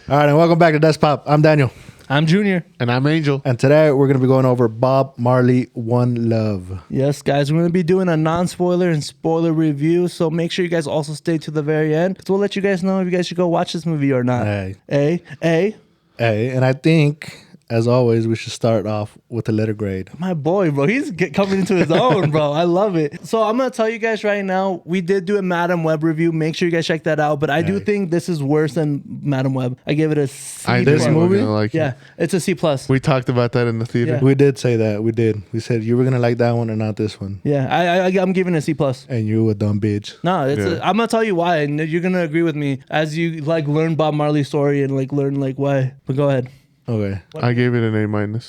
All right, and welcome back to Desk Pop. I'm Daniel. I'm Junior. And I'm Angel. And today we're going to be going over Bob Marley, One Love. Yes, guys, we're going to be doing a non-spoiler and spoiler review, so make sure you guys also stay to the very end. So we'll let you guys know if you guys should go watch this movie or not. Hey. Hey, and I think, as always, we should start off with a letter grade. my boy, bro, he's coming into his own, bro. I love it. So I'm going to tell you guys right now, we did do a Madam Web review. Make sure you guys check that out, but I do think this is worse than Madam Web. I gave it a C+. This movie? Yeah, it's a C+. We talked about that in the theater. Yeah. We did say that. We did. We said you were going to like that one and not this one. Yeah, I'm giving it a C+. And you a dumb bitch. No, I'm gonna tell you why, and you're gonna agree with me as you like learn Bob Marley's story and like learn like why. But go ahead. Okay. I gave it an A-.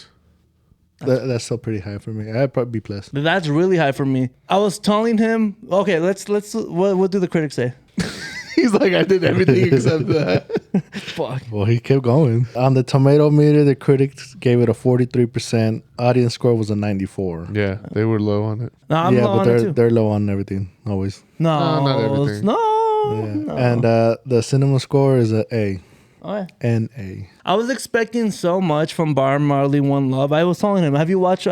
That's still pretty high for me. I'd probably B+. That's really high for me. I was telling him, okay, let's what do the critics say? He's like, I did everything except that. Fuck. Well, he kept going. On the tomato meter, the critics gave it a 43%. Audience score was a 94. Yeah, they were low on it. No, I'm yeah, low but on it too. they're low on everything, always. No, not everything. No, Yeah. no. And the cinema score is a A. Okay. N-A. I was expecting so much from Bob Marley, One Love. I was telling him, have you watched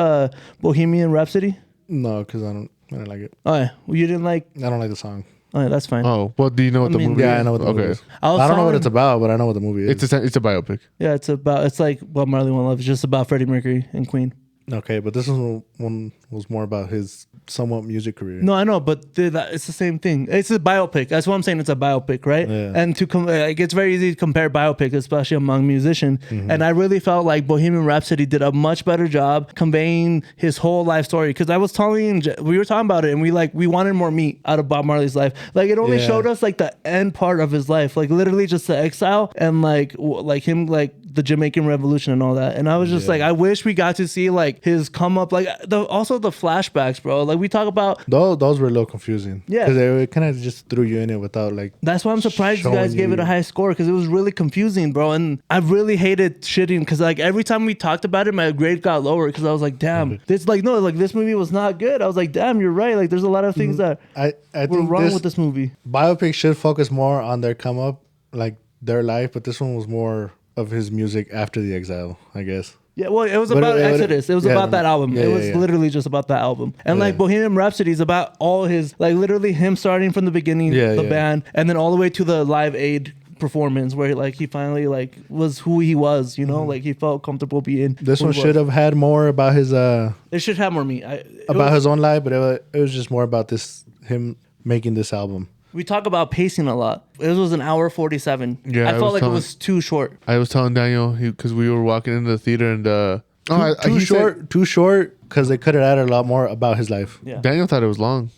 Bohemian Rhapsody? No, because I don't like it. Oh yeah, well, you didn't like. I don't like the song. Oh yeah, that's fine. Oh, well, do you know what the movie is? Yeah, I know what the movie is. I I don't know telling- what it's about, but I know what the movie is. It's a biopic. Yeah, it's like Bob Marley, One Love. It's just about Freddie Mercury and Queen. Okay, but this one was more about his somewhat music career. No, I know, but it's the same thing. It's a biopic. That's what I'm saying. It's a biopic, right? Yeah. And it's very easy to compare biopics, especially among musicians. Mm-hmm. And I really felt like Bohemian Rhapsody did a much better job conveying his whole life story. Because I was telling, we were talking about it, and we wanted more meat out of Bob Marley's life. Like it only Yeah. showed us like the end part of his life, like literally just the exile and like him like the Jamaican Revolution and all that. And I was just like, I wish we got to see like his come up, like also the flashbacks, bro. Like we talk about. Those were a little confusing. Yeah. Because they kind of just threw you in it without like. That's why I'm surprised you guys showing gave you- it a high score, because it was really confusing, bro. And I really hated shitting because like every time we talked about it, my grade got lower because I was like, damn, this movie was not good. I was like, damn, you're right. Like there's a lot of things that I were think wrong with this movie. biopic should focus more on their come up, like their life, but this one was more of his music after the exile, I guess. Yeah, well, it was But about it- Exodus. It was yeah, about that album. yeah, it yeah, was yeah. literally just about that album. And like Yeah. Bohemian Rhapsody is about all his, like literally him starting from the beginning, Yeah, the yeah. band, and then all the way to the Live Aid performance where like he finally like was who he was, you know, like he felt comfortable being. This who one he should was. have had more about his It should have more meat. his own life, but it was just more about him making this album. We talk about pacing a lot. It was an hour 47. Yeah, I I felt was like it telling- was too short. I was telling Daniel, because we were walking into the theater and... Too short, because they could have added a lot more about his life. Yeah. Daniel thought it was long.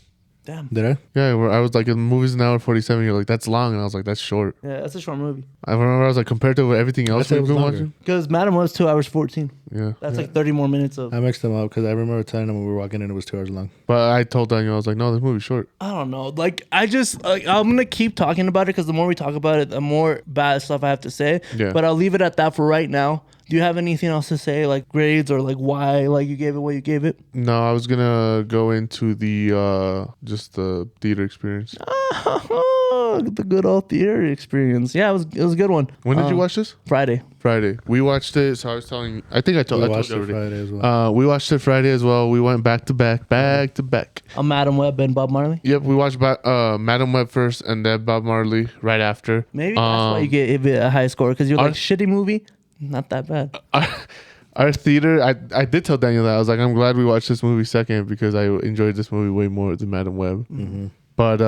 Damn. Did I? Yeah, I was like, the movie's an hour 47. You're like, that's long. And I was like, that's short. Yeah, that's a short movie. I remember I was like, compared to everything else said it we've was been longer. watching. Because Madam was 2 hours 14. Yeah. That's like 30 more minutes of. I mixed them up because I remember telling them when we were walking in, it was 2 hours long. But I told Daniel, I was like, no, this movie's short. I don't know. Like, I just, like, I'm going to keep talking about it because the more we talk about it, the more bad stuff I have to say. Yeah. But I'll leave it at that for right now. Do you have anything else to say, like grades or like why, like you gave it what you gave it? No, I was going to go into the just the theater experience. The good old theater experience. Yeah, it was a good one. When did you watch this? Friday. Friday. We watched it. So I was telling. I think I told. We I told watched you it already. Friday as well. We watched it Friday as well. We went back to back. A Madam Web and Bob Marley. Yep, we watched Madam Web first, and then Bob Marley right after. Maybe that's why you gave it a high score, because you're like, our- shitty movie, not that bad. Our theater. I did tell Daniel that I was like, I'm glad we watched this movie second because I enjoyed this movie way more than Madam Web. Mm-hmm. But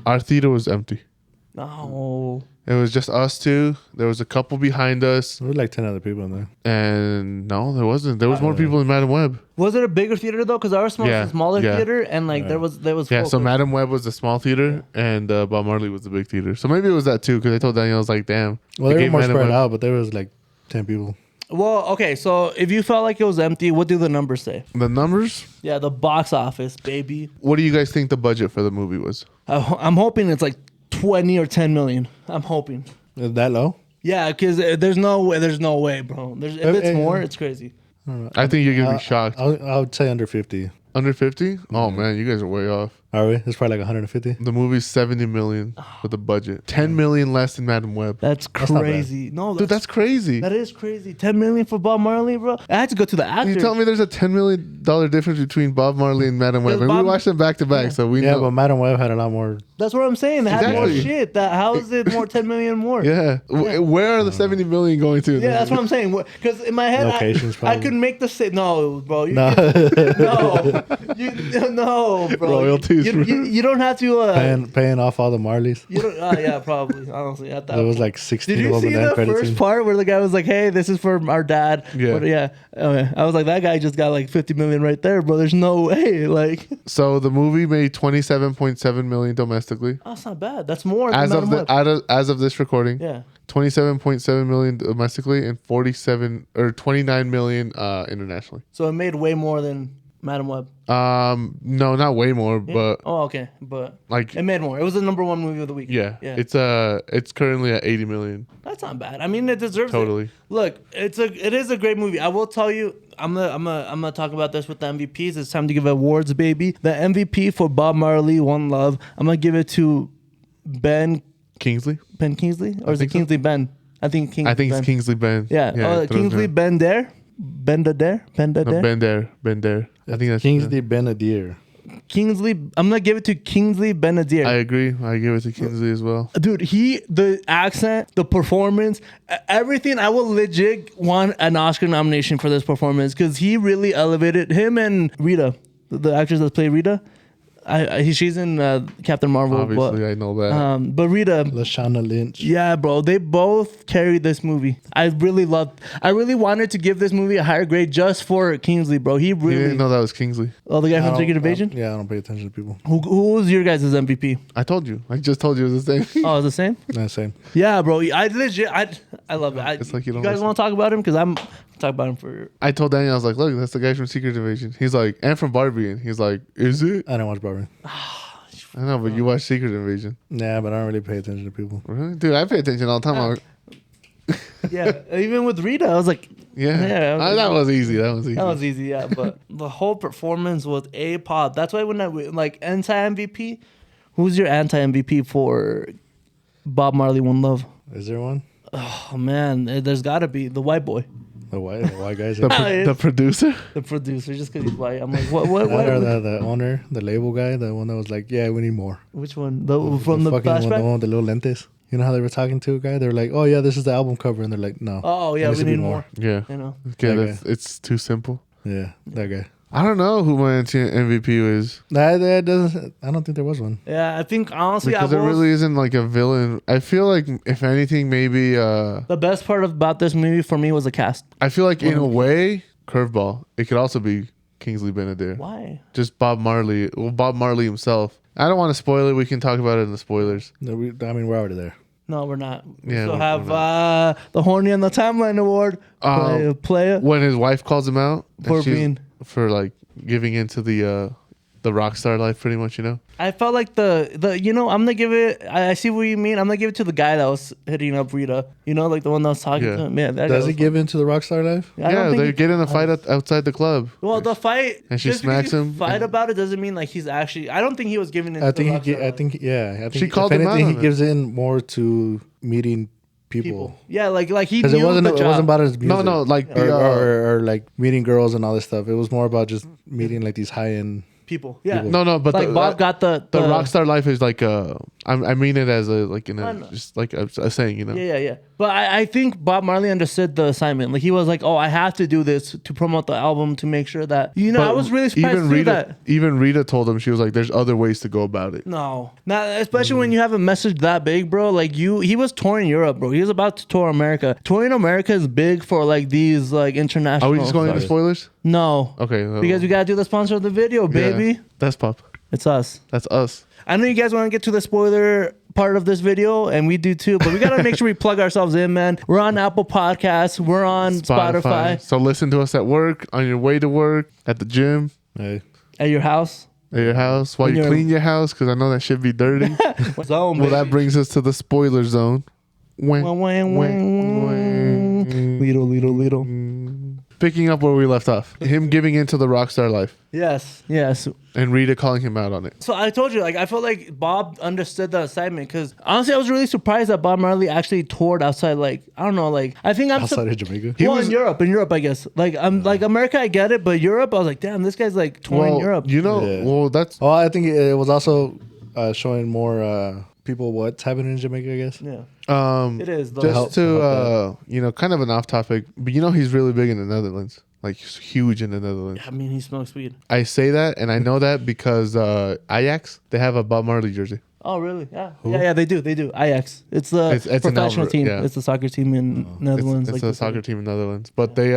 our theater was empty. No. It was just us two. There was a couple behind us, There were like 10 other people in there. and no, there wasn't. There was more people in Madam Web. Was it a bigger theater though? Because ours was Yeah, a smaller yeah. theater, and like there was Yeah, so focus. Madam Web was the small theater, and Bob Marley was the big theater. So maybe it was that too, because I told Daniel, I was like, damn. Well, I they were gave more Madam spread Web- out, but there was like 10 people. Well, okay, so if you felt like it was empty, what do the numbers say? The numbers? Yeah, the box office, baby. What do you guys think the budget for the movie was? I'm hoping it's like 20 or 10 million. I'm hoping. Is that low? Yeah, because there's no way, bro. If it's more, it's crazy. I think you're going to be shocked. I would say under 50. Under 50? Oh, man, you guys are way off. Are we? It's probably like 150. The movie's 70 million with a budget. 10 million less than Madam Web. That's not bad. crazy. No, Dude, that's crazy. that is crazy. 10 million for Bob Marley, bro. I had to go to the actor. You tell me there's a $10 million difference between Bob Marley and Madam Web. Because And we Bob- watched them back to back, so we Yeah, know. but Madam Web had a lot more. That's what I'm saying. They had more Exactly. shit. How is it more 10 million more? Yeah. Where are the 70 million going to? Yeah, that's what I'm saying. Because in my head, Locations, I probably. could make the same. No, bro. No. No, bro. Royalties, bro. You don't have to. Paying off all the Marleys. You don't. Yeah, probably. Honestly, at that There was point. like 16 Did of you them see in that the credit first scene. part where the guy was like, "Hey, this is for our dad"? Yeah. Yeah. Okay. I was like, that guy just got like 50 million right there, bro. There's no way. Like, So the movie made 27.7 million domestically. oh, that's not bad. That's more than As of Madam the Web. as of this recording, Yeah. 27.7 million domestically and 47 or 29 million internationally. So it made way more than Madam Web. No, not way more, but Oh, okay. But like it made more. It was the number one movie of the week. yeah, Yeah. it's currently at 80 million. That's not bad. I mean, it deserves Totally. it. Look, it is a great movie. I will tell you, I'm gonna talk about this with the MVPs. It's time to give awards, baby. The MVP for Bob Marley, One Love. I'm gonna give it to Ben Kingsley? Kingsley, or is it think so. Kingsley Ben? I think Kingsley. I think Ben. it's Kingsley Ben. Yeah. Kingsley Ben there. Ben there. No, Ben there. I think that's Kingsley Benadir. Kingsley. I'm gonna give it to Kingsley Benadir. I agree. I give it to Kingsley as well. Dude, the accent, the performance, everything. I will legit want an Oscar nomination for this performance because he really elevated him and Rita, the actress that played Rita. She's in Captain Marvel. Obviously, I know that. But Rita, Lashana Lynch. yeah, bro, they both carried this movie. I really wanted to give this movie a higher grade just for Kingsley, bro. He You really. didn't know that was Kingsley. Oh, the guy I from don't- Secret Invasion. Yeah, I don't pay attention to people. Who was your guys' MVP? I told you. I just told you it was the same. Oh, it's the same. Not the same. Yeah, bro. I legit. I love it. It's like you you don't guys listen. want to talk about him because I'm talk about him for. I told Daniel, I was like, look, that's the guy from Secret Invasion. He's like, and from Barbie. And he's like, is it? I didn't watch Barbie. I know, but you watch Secret Invasion. Yeah, but I don't really pay attention to people. Really? Dude, I pay attention all the time. I'm like, Yeah, even with Rita, I was like, yeah. Yeah, That was easy. That was easy. that was easy. Yeah, but the whole performance was a pop. That's why when I like anti MVP, who's your anti MVP for Bob Marley One Love? Is there one? Oh man, there's got to be the white boy, The white guys. the, the producer? the producer, just because he's white. I'm like, what? That or the owner, the label guy, the one that was like, yeah, we need more. Which one? From the fucking one, the flashback? one with the little lentes. You know how they were talking to a guy? They were like, oh yeah, this is the album cover. And they're like, no. Oh yeah, There needs we to be need more. Yeah. You know. Okay, Okay. it's too simple. Yeah, that guy. I don't know who my MVP is. That doesn't. I don't think there was one. Yeah, I think honestly, Because I it will. really isn't like a villain. I feel like, if anything, maybe... The best part about this movie for me was the cast. I feel like, in a way, curveball. It could also be Kingsley Benadir. Why? Just Bob Marley. Well, Bob Marley himself. I don't want to spoil it. We can talk about it in the spoilers. No, we're already there. No, we're not. We Yeah, still we're have not. the Horny on the Timeline Award. Play it. When his wife calls him out and For she's- being- for like giving into the rock star life, pretty much, you know. I felt like the I'm gonna give it. I see what you mean. I'm gonna give it to the guy that was hitting up Rita. You know, like the one that was talking Yeah. to him. Yeah, that guy Does was he give in to the rockstar life? I don't Yeah, think they he- get in a fight outside the club. Well, the fight And she just because smacks you him. Fight about it doesn't mean like he's actually. I don't think he was giving in. I to the think. rockstar I life. think. Yeah. I think. She if called him out anything, on he it. gives in more to meeting people. people. Yeah, like he Because knew it wasn't. the It job. wasn't about his music. No, like or, the, or like meeting girls and all this stuff. It was more about just meeting like these high end. people. Yeah, People. no, but like Bob got the rock star life is like I mean it as a like in I a know. just like a saying, you know. Yeah. But I think Bob Marley understood the assignment. Like he was like, oh, I have to do this to promote the album to make sure that But I was really surprised to see that. Even Rita told him, she was like, "There's other ways to go about it." No, not especially when you have a message that big, bro. Like he was touring Europe, bro. He was about to tour America. Touring America is big for like these like international. Are we just going into spoilers? No, Okay. because we gotta do the sponsor of the video, baby. Yeah, that's Pop. It's us. That's us. I know you guys want to get to the spoiler part of this video, and we do too, but we gotta make sure we plug ourselves in, man. We're on Apple Podcasts, we're on Spotify. So listen to us at work, on your way to work, at the gym, Hey, At your house. at your house, while When you you're- clean your house, because I know that should be dirty. Zone, Well, that baby. brings us to the spoiler zone. Wang, wang, wang, wang. Little. picking up where we left off. Him giving into the rock star life. Yes. And Rita calling him out on it. So I told you, like, I felt like Bob understood the assignment because honestly, I was really surprised that Bob Marley actually toured outside. Like, I don't know, like, I think I'm Outside of Jamaica. He well, was- in Europe, I guess. Like, I'm like America, I get it, but Europe, I was like, damn, this guy's like touring Europe. You know, Yeah. well, that's Oh, I think it was also showing more people what's happening in Jamaica, I guess. Yeah, it is. Though. just help to you know, kind of an off topic, but you know, he's really big in the Netherlands. Like, he's huge in the Netherlands. I mean, he smokes weed. I say that, and I know that because Ajax, they have a Bob Marley jersey. Oh, really? Yeah. Yeah, they do. Ajax. It's the It's an professional Alvar- team. yeah. It's the soccer team in Netherlands. It's like a soccer team in the Netherlands, but they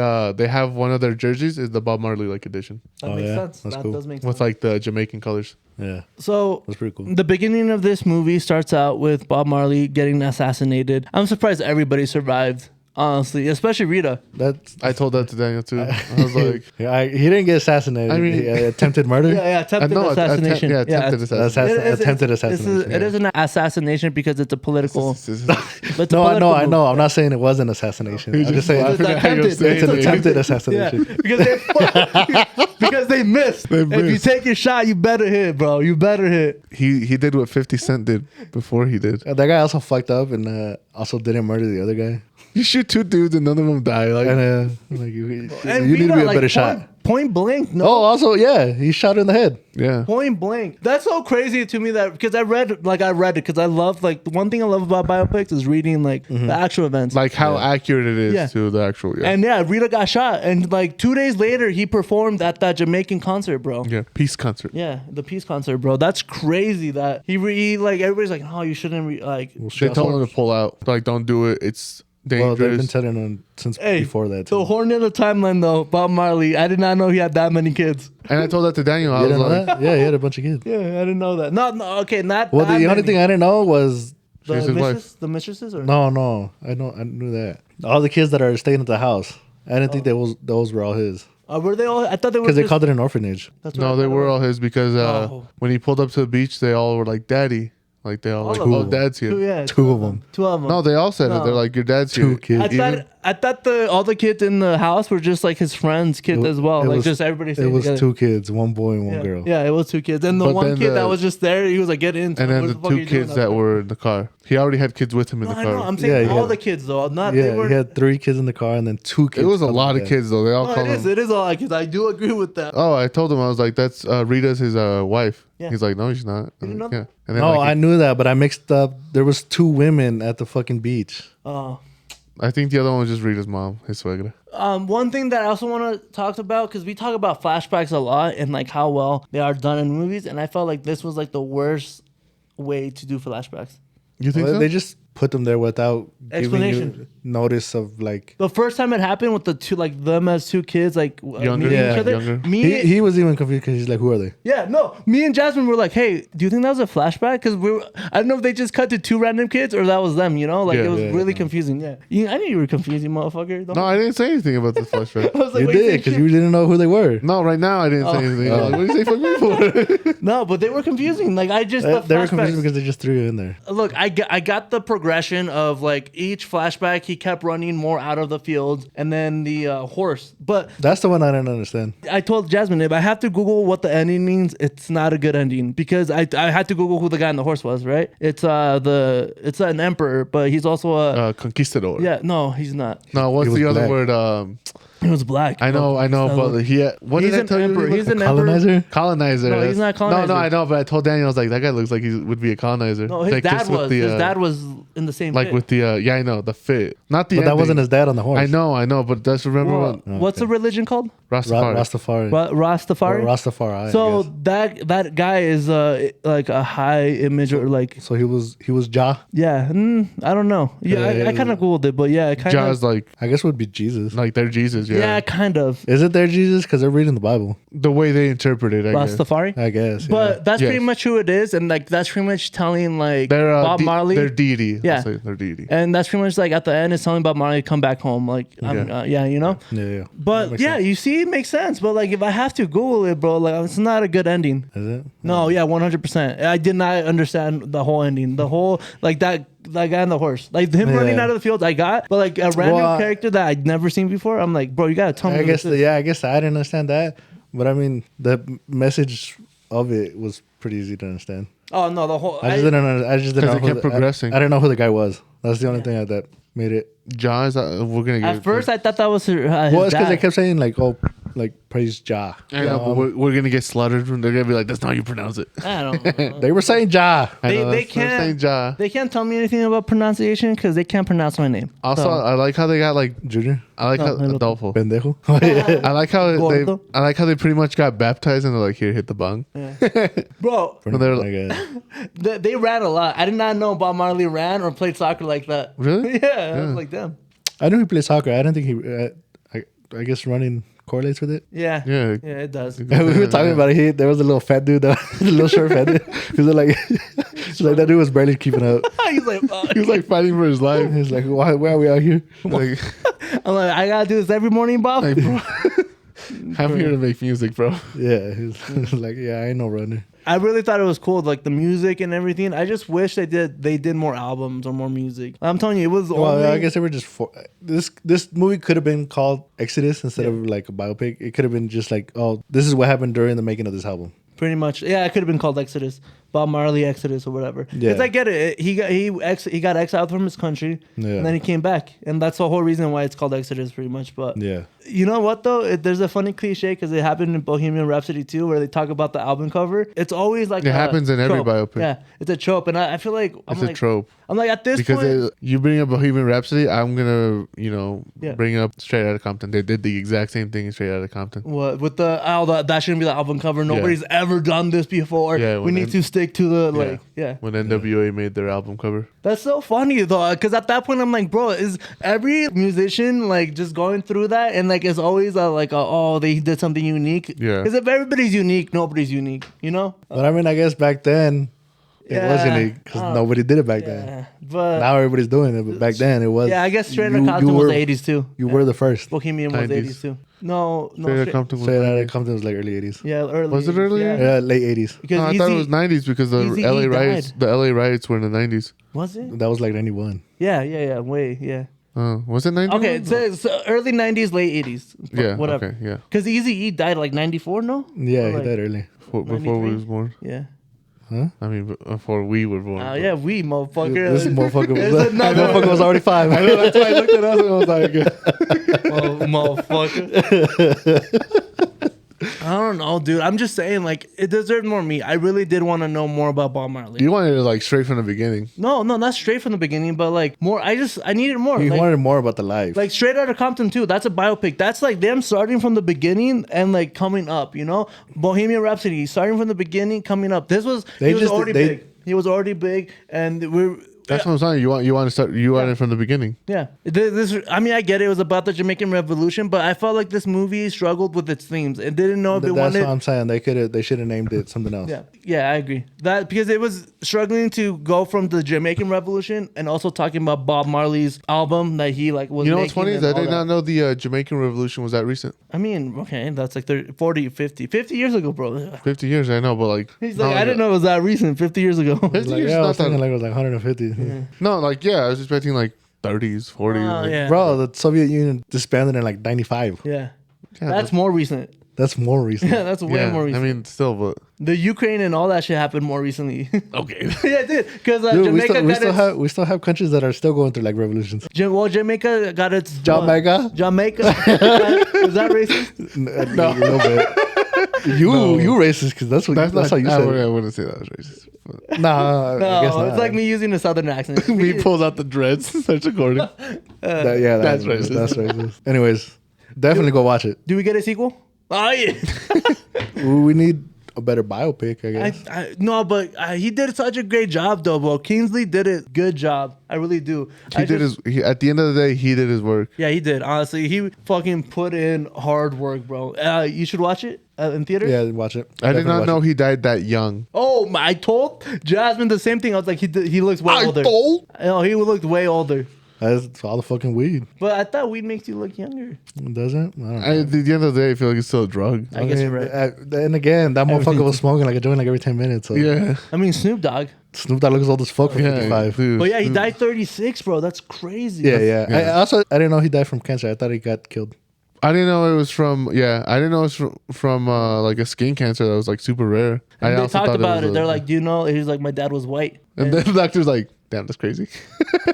have one of their jerseys is the Bob Marley like edition That Oh, makes yeah? sense. That's That cool. does make with sense. like the Jamaican colors. Yeah, So that's pretty cool. the beginning of this movie starts out with Bob Marley getting assassinated. I'm surprised everybody survived, honestly, especially Rita. That's I told that to Daniel too. I was like, yeah, he didn't get assassinated. I mean- he, attempted murder. Yeah, attempted no, assassination. attempted assassination. Attempted assassination. It is an assassination because it's a political. This is- It's a No, political I move. know. I'm not saying it was an assassination. I'm just saying It's laughing at how you're attempted. saying it's an it. attempted Yeah, assassination. because they missed. They If you missed. take your shot, you better hit, bro. You better hit. he did what 50 Cent did before he did. That guy also fucked up and also didn't murder the other guy. You shoot two dudes and none of them die. Like, And like you need Rita, to be a like, better shot. Point blank. No. Oh, also, yeah, he shot her in the head. yeah. Point blank. That's so crazy to me that because I read it because I love like the one thing I love about biopics is reading like the actual events. Like how accurate it is Yeah. to the actual. Yeah. And yeah, Rita got shot, and like 2 days later, he performed at that Jamaican concert, bro. yeah. Peace concert. Yeah, the peace concert, bro. That's crazy. That he like everybody's like, oh, you shouldn't like. They told him to pull out. Like, don't do it. It's Well, dangerous. they've been telling him since Hey, before that. the Too. horn in the timeline though, Bob Marley. I did not know he had that many kids. And I told that to Daniel. I You was didn't know like, that? Yeah, he had a bunch of kids. Yeah, I didn't know that. No, okay, not. Well, that the only many. thing I didn't know was the She's his mistress, the mistresses, or no. I knew that all the kids that are staying at the house. I didn't think those were all his were they all? I thought they were because they just- called it an orphanage. That's what I no, they thought it were was. all his because Oh. when he pulled up to the beach, they all were like, "Daddy." Like they all like, of "Oh, them. Dad's here." Yeah, Two of them. Two of them. No, they all said it. They're like, "Your dad's Two here." kids. I thought all the kids in the house were just like his friends' kids as well. It Like was- just everybody. It staying was together. two kids, one boy and one Yeah. girl. Yeah, it was two kids, and the But one then kid that the- was just there, he was like, "Get into." And it. then What the fuck are two you doing kids up that there? were in the car. He already had kids with him in No, the I know. car. I'm saying Yeah, he all had- the kids though. Not they Yeah, were. he had 3 kids in the car and then 2 kids. It was a other lot than of that. kids though. They all No, called it is. him. It is all like kids. I do agree with that. Oh, I told him I was like, "That's Rita's his wife." Yeah. He's like, "No, she's not." You didn't know Yeah. And then No, like, I knew that, but I mixed up. There was 2 women at the fucking beach. I think the other one was just Rita's mom, his suegra. One thing that I also want to talk about because we talk about flashbacks a lot and like how well they are done in movies, and I felt like this was like the worst way to do flashbacks. You think Well, so? they just put them there without giving Explanation. you notice of like. The first time it happened with the two, like them as two kids, like Younger, meeting yeah, each other. younger. Me, He was even confused because he's like, "Who are they?" yeah, no. Me and Jasmine were like, "Hey, do you think that was a flashback?" Because I don't know if they just cut to 2 random kids or that was them. You know, like Yeah. it was Yeah, really yeah. confusing. Yeah, I knew you were confused, you motherfucker. No, I didn't say anything about the flashback. I was like, You "Wait, did say because shit?" you didn't know who they were. No, right now I didn't say anything. I was like, what do you say fuck me for? No, but they were confusing. Like I just the They were confused flashbacks- because they just threw you in there. Look, I got the progression of like each flashback, he kept running more out of the field, and then the horse. But That's the one I didn't understand. I told Jasmine if I have to Google what the ending means, it's not a good ending because I had to Google who the guy on the horse was. Right? It's it's an emperor, but he's also a Conquistador. yeah. No, he's not. No, what's He was the other black. word? He was black. I know, but what he's did I an tell emperor. you? He's an Colonizer? emperor. Colonizer. No, he's not a colonizer. No, I know, but I told Daniel, I was like, that guy looks like he would be a colonizer. No, his Like, dad just with was. the, His dad was in the same. like pit. with the yeah, I know the fit, not the. But that ending. wasn't his dad on the horse. I know, but just remember what What's the religion called? Rastafari. Rastafari. Rastafari. Or Rastafari. I So guess. that guy is like a high image or like So he was Ja. yeah. I don't know. Yeah, Yeah, I kind of googled it, but yeah, kind Jaws of. like I guess would be Jesus. their Jesus. Yeah, Yeah, kind of. Is it their Jesus? Because they're reading the Bible. the way they interpret it. I guess. Rastafari. I guess. But that's Yes. pretty much who it is, and like that's pretty much telling like They're Bob Marley. Their deity. Yeah. I'll say their deity. And that's pretty much like at the end, it's telling Bob Marley to come back home. Like, yeah, you know. Yeah. But makes yeah, sense. you see, it makes sense. But like, if I have to Google it, bro, like it's not a good ending. Is it? No, yeah, 100%. I did not understand the whole ending. The whole like that that guy on the horse. Like him running out of the field, I got. But like a random character that I'd never seen before, I'm like, bro, you gotta tell me. I guess I guess I didn't understand that, but I mean the message of it was pretty easy to understand. Oh no, the whole. I just didn't know. It kept progressing. I didn't know who the guy was. That's the only thing that made it. Jah is we're gonna get At first, I thought that was his Well, it's because they dad. kept saying like, oh, like praise Jah. I know, but we're gonna get slaughtered. They're gonna be like, "That's not how you pronounce it." I don't know. They were saying Jah. I know, They they're can't. saying Jah. They can't tell me anything about pronunciation because they can't pronounce my name. Also, So, I like how they got like Junior. I like how hello. Adolfo. Pendejo. I like how Gordo. they pretty much got baptized and they're like, "Here, hit the bong." bro, Well, they're- Like, they ran a lot. I did not know Bob Marley ran or played soccer like that. Really? Yeah, I was like, damn. I knew he played soccer. I don't think he. I guess running correlates with it. Yeah, Yeah. it does. We were talking about it. There was a little fat dude, the little short fat dude. Because like, like that dude was barely keeping up. He's like, fuck. He was like fighting for his life. He's like, why are we out here? Like, I'm like, I gotta do this every morning, Bob. like, bro, I'm here to make music, bro. Yeah, he's like, yeah, I ain't no runner. I really thought it was cool, like the music and everything. I just wish they did more albums or more music. I'm telling you, it was Well, only. I guess they were just this movie could have been called Exodus instead of like a biopic. It could have been just like, oh, this is what happened during the making of this album. Pretty much, yeah. It could have been called Exodus, Bob Marley Exodus or whatever. Yeah. Because I get it. He got exiled from his country, Yeah. and then he came back, and that's the whole reason why it's called Exodus, pretty much. But Yeah. you know what though? There's a funny cliche because it happened in Bohemian Rhapsody too, where they talk about the album cover. It's always like It happens in every trope. biopic. Yeah, it's a trope, and I feel like It's a trope. I'm like at this Because point. you bring up Bohemian Rhapsody, I'm gonna, Yeah. bring up Straight Outta Compton. They did the exact same thing in Straight Outta Compton. What with that shouldn't be the album cover. Nobody's ever done this before. Yeah, we need to stick to the When NWA made their album cover. That's so funny though, because at that point I'm like, bro, is every musician like just going through that, and like it's always oh they did something unique. Yeah. Because if everybody's unique, nobody's unique. You know. But I mean, I guess back then it was Yeah. unique because nobody did it back then. Yeah, but Now everybody's doing it, but back then it was. yeah, I guess Straight you- Outta Compton you was were- the '80s too. You were the first. Bohemian was 90s. '80s too. No, Straight Outta Straight- Compton was Straight Outta 90s. Compton was like early 80s. yeah, early. Was it 80s, earlier? Yeah. Yeah, late 80s. Because No, I Easy, thought it was 90s because the Eazy-E LA riots. died. The LA riots were in the 90s. Was it? That was like 91. Yeah. Way, yeah. Was it 90s? Okay, so early '90s, late '80s. Yeah. Whatever. Okay. Yeah. Because Eazy-E died like '94, no? Yeah, Or he like- died early. Before we 93? was born. Yeah. I mean, before we were born. Yeah, we motherfucker. This motherfucker There's was, another- motherfucker was already 5. I know, that's why I looked at us and I was like, motherfucker. I don't know, dude. I'm just saying, like, it deserved more meat. I really did want to know more about Bob Marley. you wanted it like straight from the beginning. No, not straight from the beginning, but like more. I needed more. He Like, wanted more about the life. like Straight Outta Compton too. That's a biopic. That's like them starting from the beginning and like coming up. You know, Bohemian Rhapsody starting from the beginning, coming up. He was already big. He was already big, and we're. That's what I'm saying. You want to start. You want it from the beginning. Yeah, I mean, I get it. It was about the Jamaican Revolution, but I felt like this movie struggled with its themes and didn't know if it That's wanted. what I'm saying. They should have named it something else. Yeah, I agree. That because it was struggling to go from the Jamaican Revolution and also talking about Bob Marley's album that he like was. You know what's funny making is I and all did that. not know the Jamaican Revolution was that recent. I mean, okay, that's like 30, 40, 50 years ago, bro. 50 years, I know, but like He's like, I didn't know it was that recent. 50 years ago. 50 Like, years yeah, I is was not thinking that. like it was like 150. No, like I was expecting like 30s, 40s. like- Yeah. Bro, the Soviet Union disbanded in like 95. Yeah. Yeah, That's more recent. That's more recent. Yeah, that's way yeah, more recent. I mean, still, but The Ukraine and all that shit happened more recently. okay. Yeah, it did. Because Dude, Jamaica we still have countries that are still going through like revolutions. Jamaica got its... Jamaica? Jamaica. Is that racist? No, a little bit. You racist because that's how you I said. I wouldn't say that was racist. But Nah, I guess No, not. it's like me using a southern accent. me pulls out the dreads and starts recording. That's racist. That's racist. Anyways, definitely go watch it. Do we get a sequel? Oh, yeah. We need a better biopic, I guess. No, but he did such a great job, though, bro. Kingsley did it. Good job. I really do. At the end of the day, he did his work. Yeah, he did. Honestly, he fucking put in hard work, bro. You should watch it in theaters. Yeah, watch it. I did Definitely not watch know it. he died that young. Oh, I told Jasmine the same thing. I was like, he looks way older. told? No, he looked way older. That's all the fucking weed. But I thought weed makes you look younger. Doesn't? I don't know. At the end of the day, I feel like it's still a drug. I guess you're right. And again, that motherfucker Everything's- was smoking like a joint like every 10 minutes. So. Yeah. I mean, Snoop Dogg. Snoop Dogg looks old as fuck for Yeah. 55. Dude, But yeah, he Snoop- died 36, bro. That's crazy. Yeah, yeah. Yeah. I didn't know he died from cancer. I thought he got killed. I didn't know it was from. Yeah, I didn't know it was from like a skin cancer that was like super rare. I And they also talked thought about was it. They're like, do you know? He's like, my dad was white. and then the doctor's like, "Damn, that's crazy."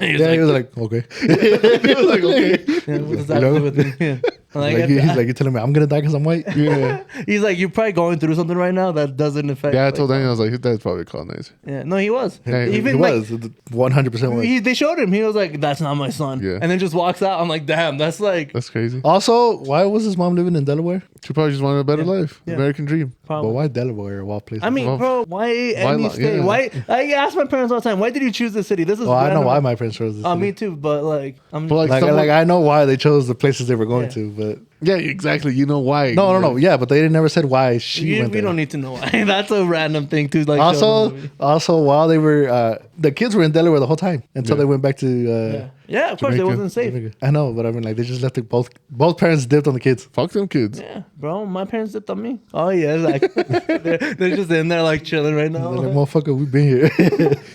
He Yeah, he was like, okay. He was like, "Okay." yeah, what does that You know? do with me? Yeah. Like, Like, he's like, you're telling me I'm gonna die because I'm white? Yeah. he's like, you're probably going through something right now that doesn't affect. Yeah, I like, told Daniel, I was like, his dad's probably a colonizer. Yeah, no, he was. Yeah, He Even like, was 100% was. they showed him. He was like, "That's not my son." Yeah. And then just walks out. I'm like, "Damn, that's like That's crazy. Also, why was his mom living in Delaware? She probably just wanted a better life. Yeah. American dream. probably." But why Delaware of all places? I mean, Well, bro, why any state? yeah. Why? I ask my parents all the time, "Why did you choose this city?" This is. well, I know random. why my parents chose this. Oh, city. me too. But like, I'm But, Like, someone- like I know why they chose the places they were going Yeah. to, but yeah, exactly. You know why? no. Yeah, but they never said why she we went there. don't need to know why. That's a random thing to like. show in the Also, movie. while they were, the kids were in Delaware the whole time until Yeah. they went back to. Yeah, of course, it Jamaica. wasn't safe. Jamaica. I know, but I mean, like they just left it both parents dipped on the kids. Fuck them kids. Yeah, bro, my parents dipped on me. Oh yeah, like they're just in there like chilling right now. They're like, motherfucker, we've been here.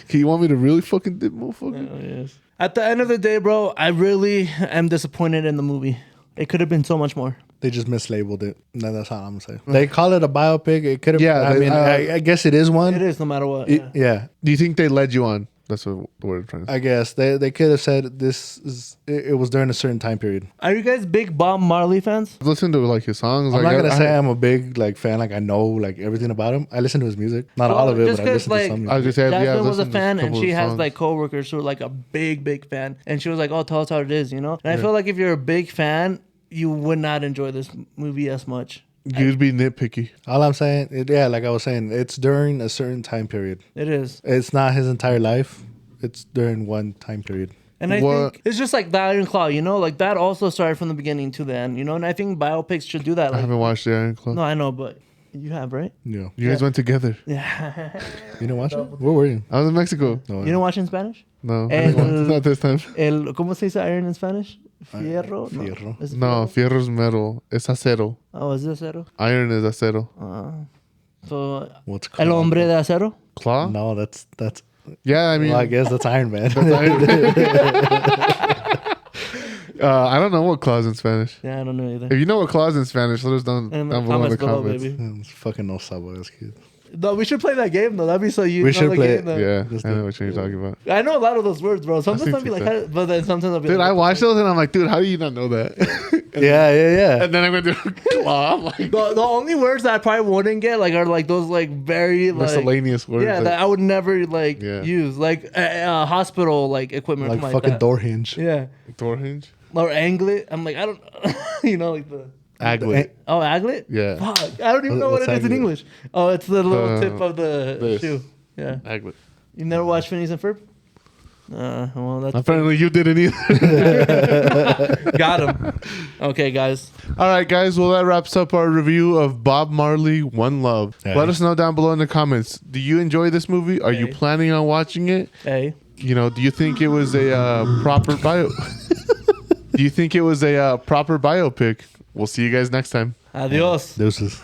Can you want me to really fucking dip, motherfucker? Oh, yes. At the end of the day, bro, I really am disappointed in the movie. It could have been so much more. They just mislabeled it. No, that's all I'm gonna say. They call it a biopic. It could have. Yeah, I they- mean, I guess it is one. It is no matter what. It- Yeah. yeah, Do you think they led you on? That's what the word I'm trying to say. I guess they could have said this is. It was during a certain time period. Are you guys big Bob Marley fans? I've listened to like his songs. I'm like, not gonna I- say I'm a big like fan. Like I know like everything about him. I listen to his music, not all of it, just but I 'cause, listen to like, some. I was Music. just saying, yeah, Jasmine I've was a listened to fan, and couple she of has songs. like coworkers who are like a big fan, and she was like, "Oh, tell us how it is," you know. And I feel like if you're a big fan, you would not enjoy this movie as much. You'd be nitpicky. All I'm saying, like I was saying, it's during a certain time period. It is, It's not his entire life. It's during one time period. and I What- think it's just like the Iron Claw, you know, like that also started from the beginning to the end, you know. And I think biopics should do that. I Like, haven't watched the Iron Claw. no, I know, but you have, right? Yeah. You guys went together. Yeah. You didn't watch it? Where were you? I was in Mexico. No, You didn't watch it in Spanish? No, And- not this time. ¿Cómo se dice iron in Spanish? Fierro. No. Fierro. ¿Es No, fierro? fierro's metal. Es acero. Oh, is it acero? Iron is acero. So, What's it called? El hombre de acero? Claw? No, that's. Yeah, I mean, Well, I guess that's Iron Man. I don't know what claws in Spanish. Yeah, I don't know either. If you know what claws in Spanish, let us know And down below in the comments below, comments. baby. It's fucking no sabores, kid. No, we should play that game though. That'd be so you. We know should the play game, it. though. Yeah, Just I know do- what you're talking about. I know a lot of those words, bro. Sometimes I'll be like, that. but then sometimes I'll be Dude, like, I watched those and I'm like, dude, how do you not know that? Yeah. And then I went to claw. I'm like, The only words that I probably wouldn't get like are like those like very like miscellaneous words. yeah like- that I would never like Yeah. use like hospital like equipment Like like fucking that. door hinge. Yeah, door hinge. or anglet. I'm like I don't you know like the Aglet. oh aglet. Yeah. Fuck, I don't even know what What's it is in aglet? English. Oh, it's the little The- tip of the this. shoe. Yeah, Aglet. you never watched Phineas and Ferb? Well, that's Apparently you didn't either. got him. Okay, guys. All right, guys. Well, that wraps up our review of Bob Marley, One Love. Yeah. Let us know down below in the comments. Do you enjoy this movie? Are you Hey. planning on watching it? Hey. You know, do you think it was a proper bio? Do you think it was a proper biopic? We'll see you guys next time. Adios. Deuces.